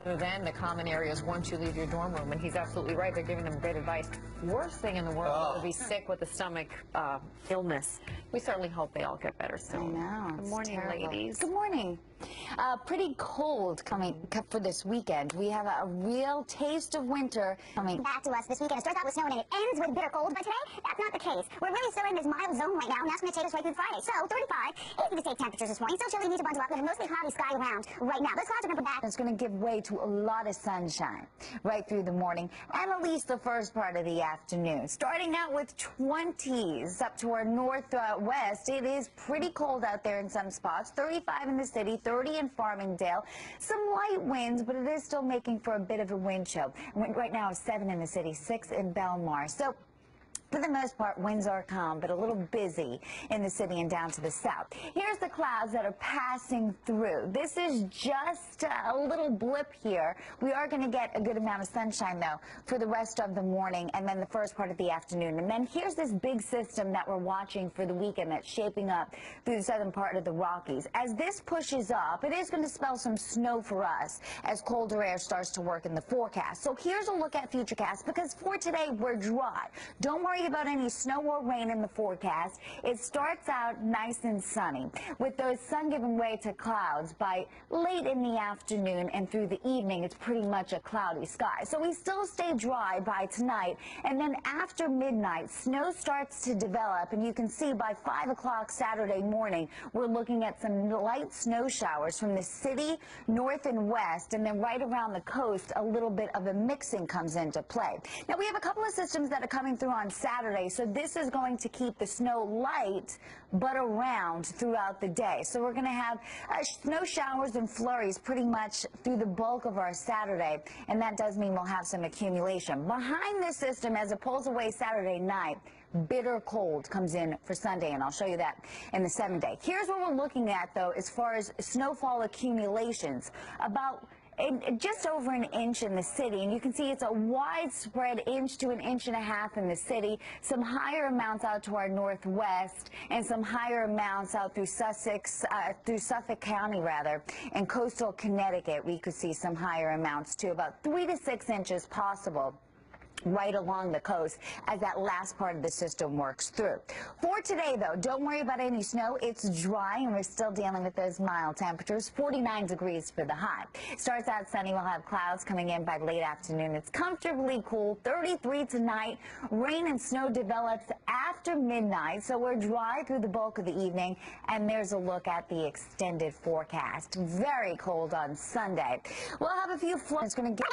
Then the common areas once you leave your dorm room, and he's absolutely right. They're giving them great advice. Worst thing in the world would be sick with a stomach illness. We certainly hope they all get better soon. I know. Good morning, ladies. Good morning. Pretty cold coming for this weekend. We have a real taste of winter coming back to us this weekend. It starts out with snow and it ends with bitter cold, but today that's not the case. We're really still in this mild zone right now, and that's going to take us right through Friday. So 35 is the safe temperatures this morning. Still chilly, need to bundle up. We have a mostly cloudy sky around right now. Those clouds are going to come back. It's going to give way to a lot of sunshine right through the morning and at least the first part of the afternoon. Starting out with 20s up to our northwest. It is pretty cold out there in some spots. 35 in the city, 30 in Farmingdale. Some light winds, but it is still making for a bit of a wind chill. Right now, 7 in the city, 6 in Belmar. So for the most part, winds are calm, but a little busy in the city and down to the south. Here's the clouds that are passing through. This is just a little blip here. We are going to get a good amount of sunshine, though, for the rest of the morning and then the first part of the afternoon. And then here's this big system that we're watching for the weekend that's shaping up through the southern part of the Rockies. As this pushes up, it is going to spell some snow for us as colder air starts to work in the forecast. So here's a look at Futurecast, because for today, we're dry. Don't worry about any snow or rain in the forecast. It starts out nice and sunny, with the sun giving way to clouds by late in the afternoon, and through the evening it's pretty much a cloudy sky. So we still stay dry by tonight, and then after midnight snow starts to develop, and you can see by 5 o'clock Saturday morning we're looking at some light snow showers from the city north and west, and then right around the coast a little bit of a mixing comes into play. Now we have a couple of systems that are coming through on Saturday, so this is going to keep the snow light but around throughout the day. So we're going to have snow showers and flurries pretty much through the bulk of our Saturday, and that does mean we'll have some accumulation. Behind this system, as it pulls away Saturday night, bitter cold comes in for Sunday, and I'll show you that in the 7-day. Here's what we're looking at, though, as far as snowfall accumulations. About just over an inch in the city, and you can see it's a widespread inch to an inch and a half in the city. Some higher amounts out to our northwest, and some higher amounts out through Sussex, through Suffolk County rather, and coastal Connecticut. We could see some higher amounts too, about 3 to 6 inches possible right along the coast as that last part of the system works through. For today, though, don't worry about any snow. It's dry, and we're still dealing with those mild temperatures. 49 degrees for the high. Starts out sunny. We'll have clouds coming in by late afternoon. It's comfortably cool. 33 tonight. Rain and snow develops after midnight, so we're dry through the bulk of the evening. And there's a look at the extended forecast. Very cold on Sunday. We'll have a few floods. It's going to get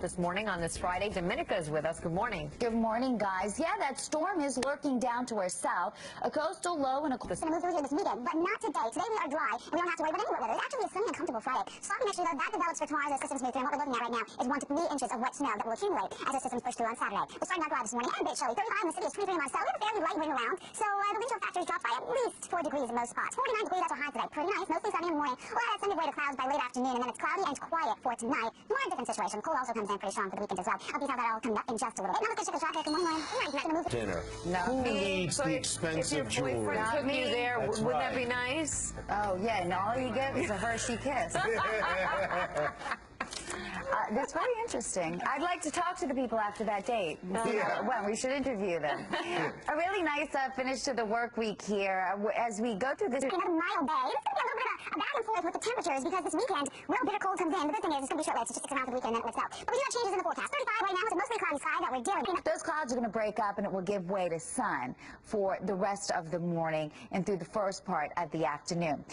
This morning on this Friday, Domenica is with us. Good morning. Good morning, guys. Yeah, that storm is lurking down to our south. A coastal low and a... It's going to move through here this weekend, but not today. Today we are dry, and we don't have to worry about any wet weather. It's actually a sunny and comfortable Friday. Starting next year, though, that develops for tomorrow as the systems move through, and what we're looking at right now is 1 to 3 inches of wet snow that will accumulate as the systems push through on Saturday. We're starting out dry this morning and a bit chilly. 35 in the city, is 23 in Marcel. We have a fairly light wind around, so the wind chill factor is dropped by at least 4 degrees in most spots. 49 degrees, that's our high today. Pretty nice, mostly sunny in the morning. We'll have extended way to clouds by late afternoon, and then it's cloudy and quiet for tonight. More different situation. Cold also comes in pretty strong for the weekend as well. I'll be how that all comes up in just a little bit. Now let's get the traffic. Good morning, Lauren. Dinner. No. Who needs the expensive if your jewelry? boyfriend took you there, That's wouldn't right. that be nice? Oh, yeah, and all you get is a Hershey kiss. That's very interesting. I'd like to talk to the people after that date. Well, we should interview them. A really nice finish to the work week here as we go through this. Another mild day. It's going to be a little bit of a back and forth with the temperatures because this weekend, real bitter cold comes in. The good thing is it's going to be short-lived. It's just around the weekend and then it lifts out. But we do have changes in the forecast. 35 right now. It's a mostly cloudy sky that we're dealing with. Those clouds are going to break up, and it will give way to sun for the rest of the morning and through the first part of the afternoon.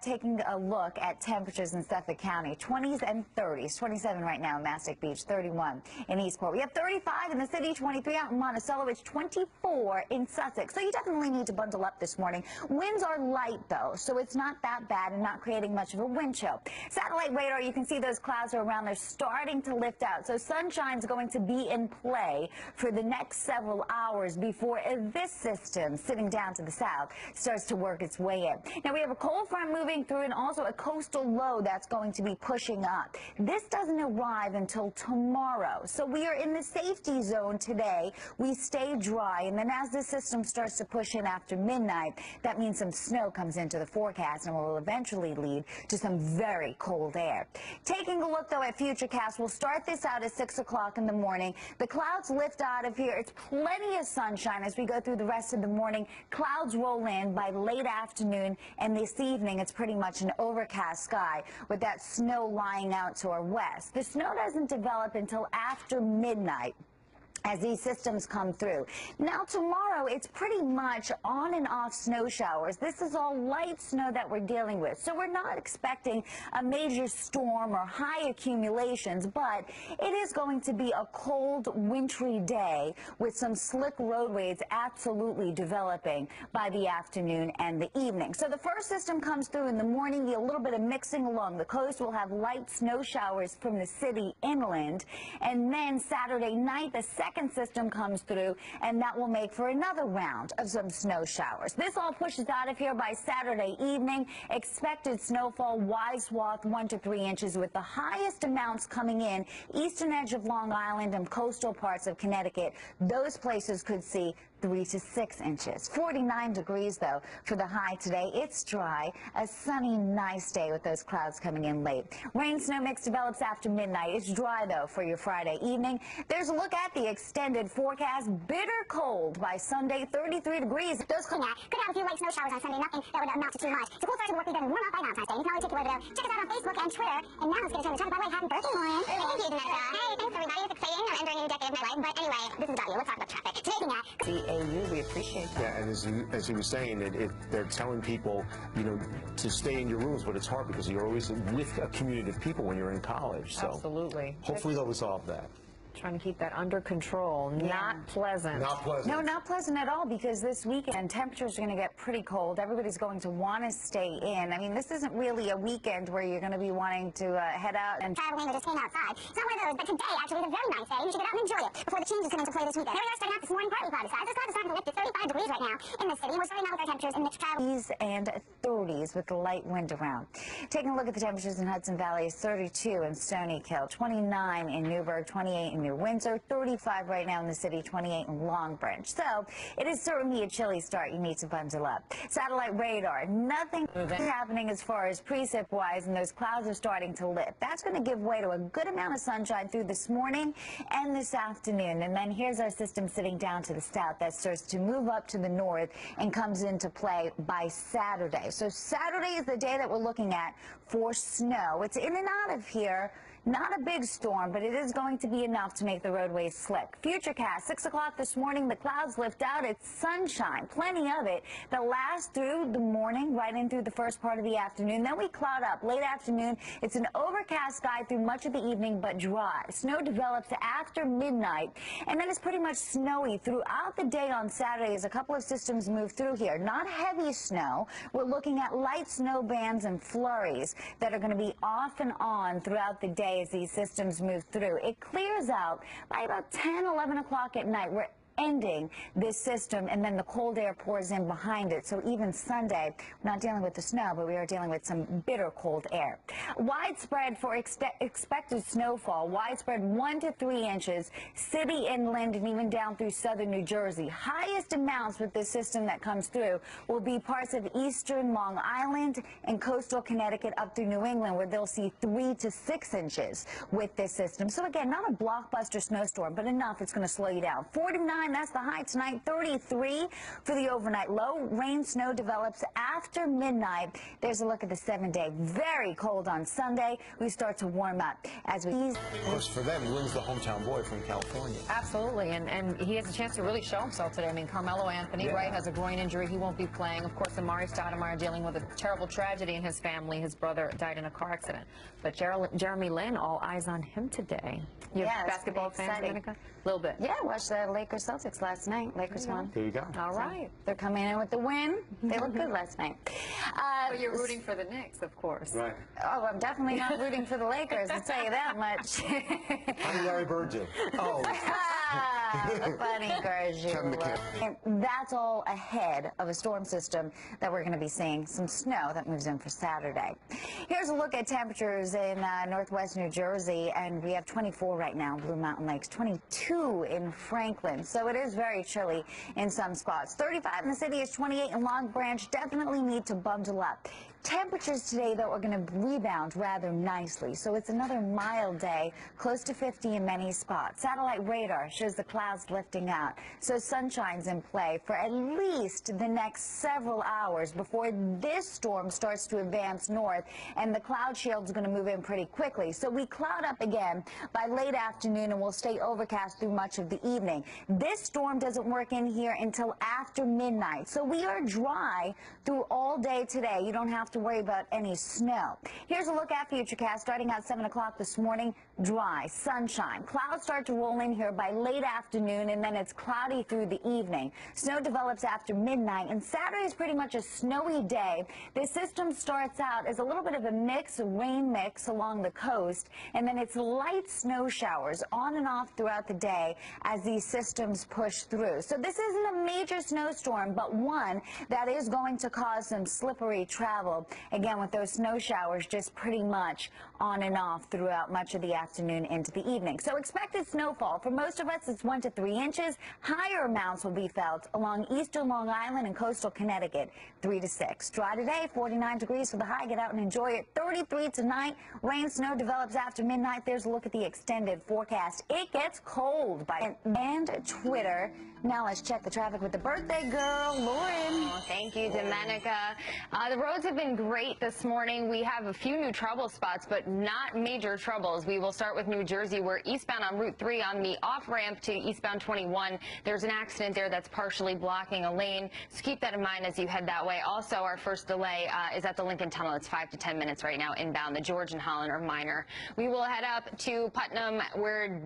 Taking a look at temperatures in Suffolk County. 20s and 30s. 27 right now in Mastic Beach, 31 in Eastport. We have 35 in the city, 23 out in Monticello. It's 24 in Sussex. So you definitely need to bundle up this morning. Winds are light, though, so it's not that bad and not creating much of a wind chill. Satellite radar, you can see those clouds are around. They're starting to lift out. So sunshine's going to be in play for the next several hours before this system sitting down to the south starts to work its way in. Now we have a cold front moving through and also a coastal low that's going to be pushing up. This doesn't arrive until tomorrow. So we are in the safety zone today. We stay dry, and then as this system starts to push in after midnight, that means some snow comes into the forecast and will eventually lead to some very cold air. Taking a look, though, at Futurecast, we'll start this out at 6 o'clock in the morning. The clouds lift out of here. It's plenty of sunshine as we go through the rest of the morning. Clouds roll in by late afternoon, and this evening it's pretty much an overcast sky with that snow lying out to our west. The snow doesn't develop until after midnight as these systems come through. Now tomorrow, it's pretty much on and off snow showers. This is all light snow that we're dealing with. So we're not expecting a major storm or high accumulations, but it is going to be a cold, wintry day with some slick roadways absolutely developing by the afternoon and the evening. So the first system comes through in the morning, a little bit of mixing along the coast. We'll have light snow showers from the city inland. And then Saturday night, the second system comes through, and that will make for another round of some snow showers. This all pushes out of here by Saturday evening. Expected snowfall, wide swath, 1 to 3 inches, with the highest amounts coming in eastern edge of Long Island and coastal parts of Connecticut. Those places could see 3 to 6 inches. 49 degrees, though, for the high today. It's dry, a sunny, nice day with those clouds coming in late. Rain-snow mix develops after midnight. It's dry, though, for your Friday evening. There's a look at the extended forecast. Bitter cold by Sunday, 33 degrees. Those could have a few light snow showers on Sunday, nothing that would amount to too much. It's a cool start to the work week and warm up by Valentine's Day. You can always take your word there. Check us out on Facebook and Twitter. And now let's get into the by the way, happy birthday, Lauren. Thank you, Domenica. Hey, thanks everybody. It's exciting. I'm entering a new decade of my life. But anyway, this is W. Let's talk about traffic. Today's CAU, we appreciate that. Yeah, and as he was saying, they're telling people, you know, to stay in your rooms, but it's hard because you're always with a community of people when you're in college. So absolutely. Hopefully they'll resolve that. Trying to keep that under control. Yeah. Not pleasant. Not pleasant. No, not pleasant at all, because this weekend temperatures are going to get pretty cold. Everybody's going to want to stay in. I mean, this isn't really a weekend where you're going to be wanting to head out and traveling or just hang outside. It's not one of those, but today actually is a very nice day. You should get out and enjoy it before the changes come into play this weekend. Here we are starting out this morning, partly cloudy skies. This cloud is starting to lift to 35 degrees right now in the city. We're starting out with our temperatures in the travel and 30s with the light wind around. Taking a look at the temperatures in Hudson Valley, is 32 in Stony Hill, 29 in Newburgh, 28 in New Windsor, 35 right now in the city, 28 in Long Branch. So it is certainly a chilly start. You need to bundle up. Satellite radar, nothing happening as far as precip wise, and those clouds are starting to lift. That's going to give way to a good amount of sunshine through this morning and this afternoon. And then here's our system sitting down to the south that starts to move up to the north and comes into play by Saturday. So Saturday is the day that we're looking at for snow. It's in and out of here. Not a big storm, but it is going to be enough to make the roadways slick. Futurecast, 6 o'clock this morning, the clouds lift out. It's sunshine, plenty of it, that lasts through the morning, right in through the first part of the afternoon. Then we cloud up. Late afternoon, it's an overcast sky through much of the evening, but dry. Snow develops after midnight, and then it's pretty much snowy throughout the day on Saturday as a couple of systems move through here. Not heavy snow. We're looking at light snow bands and flurries that are going to be off and on throughout the day as these systems move through. It clears out by about 10, 11 o'clock at night. We're ending this system, and then the cold air pours in behind it. So even Sunday, we're not dealing with the snow, but we are dealing with some bitter cold air. Widespread for expected snowfall, widespread 1 to 3 inches, city inland and even down through southern New Jersey. Highest amounts with this system that comes through will be parts of eastern Long Island and coastal Connecticut up through New England, where they'll see 3 to 6 inches with this system. So again, not a blockbuster snowstorm, but enough it's going to slow you down. 49, that's the high tonight. 33 for the overnight low. Rain, snow develops after midnight. There's a look at the 7-day. Very cold on Sunday. We start to warm up as we ease. Of course, for them, Lynn's the hometown boy from California. Absolutely, and he has a chance to really show himself today. I mean, Carmelo Anthony, right, has a groin injury. He won't be playing. Of course, Amari Stoudemire dealing with a terrible tragedy in his family. His brother died in a car accident. But Jeremy Lin, all eyes on him today. You a basketball fan, Domenica? A little bit. Yeah, watch the Lakers Celtics last night. Lakers won. There you go. All right. They're coming in with the win. They looked good last night. But you're rooting for the Knicks, of course. Right. Oh, I'm definitely not rooting for the Lakers, I'll tell you that much. How did Larry Bird do? Oh. Funny, Garju. And that's all ahead of a storm system that we're going to be seeing some snow that moves in for Saturday. Here's a look at temperatures in northwest New Jersey, and we have 24 right now in Blue Mountain Lakes, 22 in Franklin. So it is very chilly in some spots. 35 in the city is 28 in Long Branch. Definitely need to bundle up. Temperatures today, though, are going to rebound rather nicely. So it's another mild day, close to 50 in many spots. Satellite radar shows the clouds lifting out. So sunshine's in play for at least the next several hours before this storm starts to advance north, and the cloud shield's going to move in pretty quickly. So we cloud up again by late afternoon, and we'll stay overcast through much of the evening. This storm doesn't work in here until after midnight. So we are dry through all day today. You don't have to worry about any snow. Here's a look at Futurecast starting at 7 o'clock this morning. Dry, sunshine. Clouds start to roll in here by late afternoon, and then it's cloudy through the evening. Snow develops after midnight, and Saturday is pretty much a snowy day. This system starts out as a little bit of a mix, a rain mix along the coast, and then it's light snow showers on and off throughout the day as these systems push through. So this isn't a major snowstorm, but one that is going to cause some slippery travel. Again, with those snow showers just pretty much on and off throughout much of the afternoon into the evening. So expected snowfall. For most of us, it's 1 to 3 inches. Higher amounts will be felt along eastern Long Island and coastal Connecticut, 3 to 6. Dry today, 49 degrees for the high. Get out and enjoy it. 33 tonight. Rain, snow develops after midnight. There's a look at the extended forecast. It gets cold by and Twitter. Now let's check the traffic with the birthday girl, Lauren. Oh, thank you, Domenica. The roads have been great this morning. We have a few new trouble spots, but not major troubles. We will start with New Jersey, where eastbound on Route 3 on the off-ramp to eastbound 21, there's an accident there that's partially blocking a lane. So keep that in mind as you head that way. Also, our first delay is at the Lincoln Tunnel. It's 5 to 10 minutes right now inbound. The George and Holland are minor. We will head up to Putnam, where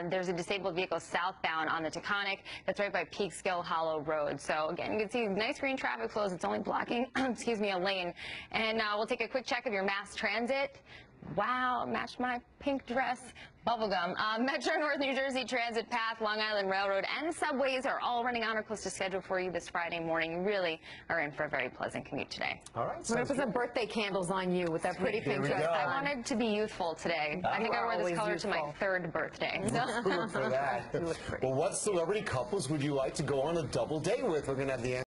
there's a disabled vehicle southbound on the Taconic. That's right by Peekskill Hollow Road. So again, you can see nice green traffic flows. It's only blocking, excuse me, a lane. And we'll take a quick check of your mass transit. Wow, matched my pink dress. Bubblegum. Metro North New Jersey Transit Path, Long Island Railroad, and subways are all running on or close to schedule for you this Friday morning. You really are in for a very pleasant commute today. All right. We're going to put some birthday candles on you with that pretty pink dress. I wanted to be youthful today. I think I wore this color to my 3rd birthday. Look for that. Well, what celebrity couples would you like to go on a double date with? We're going to have the